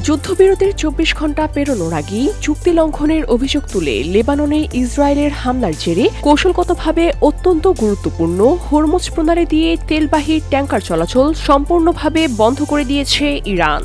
যুদ্ধবিরতির ২৪ ঘণ্টা পেরোনোর আগেই চুক্তি লঙ্ঘনের অভিযোগ তুলে লেবাননে ইসরায়েলের হামলার জেরে কৌশলগতভাবে অত্যন্ত গুরুত্বপূর্ণ হরমুজ প্রণালী দিয়ে তেলবাহী ট্যাংকার চলাচল সম্পূর্ণভাবে বন্ধ করে দিয়েছে ইরান।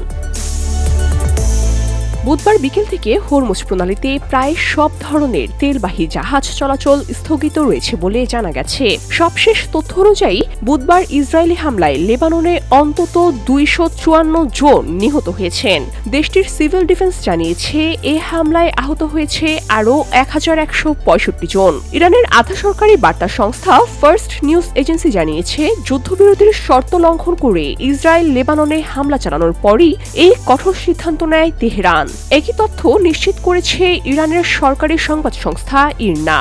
বুধবার বিকেল থেকে হরমুজ প্রণালীতে প্রায় সব ধরনের তেলবাহী জাহাজ চলাচল স্থগিত রয়েছে বলে জানা গেছে। সবশেষ তথ্য অনুযায়ী বুধবার ইসরায়েলি হামলায় লেবাননে অন্তত ২৫৪ জন নিহত হয়েছেন। দেশটির সিভিল ডিফেন্স জানিয়েছে এ হামলায় আহত হয়েছে আরও ১১৬৫ জন। ইরানের আধা সরকারি বার্তা সংস্থা ফার্স্ট নিউজ এজেন্সি জানিয়েছে যুদ্ধবিরতির শর্ত লঙ্ঘন করে ইসরায়েল লেবাননে হামলা চালানোর পরই এই কঠোর সিদ্ধান্ত নেয় তেহরান। একই তথ্য নিশ্চিত করেছে ইরানের সরকারি সংবাদ সংস্থা ইরনা।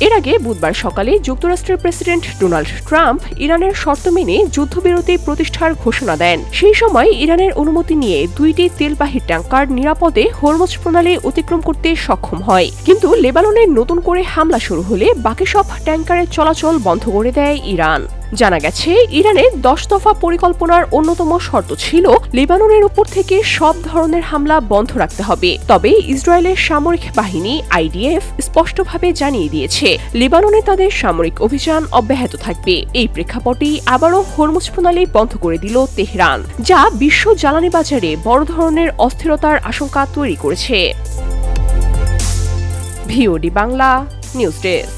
এর আগে বুধবার সকালে যুক্তরাষ্ট্রের প্রেসিডেন্ট ডোনাল্ড ট্রাম্প ইরানের শর্ত মেনে যুদ্ধবিরতি প্রতিষ্ঠার ঘোষণা দেন। সেই সময় ইরানের অনুমতি নিয়ে ২টি তেলবাহী ট্যাংকার নিরাপদে হরমুজ প্রণালী অতিক্রম করতে সক্ষম হয়। কিন্তু লেবাননে নতুন করে হামলা শুরু হলে বাকি সব ট্যাংকারের চলাচল বন্ধ করে দেয় ইরান। জানা গেছে ইরানের ১০ দফা পরিকল্পনার অন্যতম শর্ত ছিল লেবাননের উপর থেকে সব ধরনের হামলা বন্ধ রাখতে হবে। তবে ইসরায়েলের সামরিক বাহিনী আইডিএফ স্পষ্টভাবে জানিয়ে দিয়েছে লেবাননে তাদের সামরিক অভিযান অব্যাহত থাকবে। এই প্রেক্ষাপটেই আবারও হরমুজ প্রণালী বন্ধ করে দিল তেহরান, যা বিশ্ব জ্বালানি বাজারে বড় ধরনের অস্থিরতার আশঙ্কা তৈরি করেছে। VOD Bangla news desk.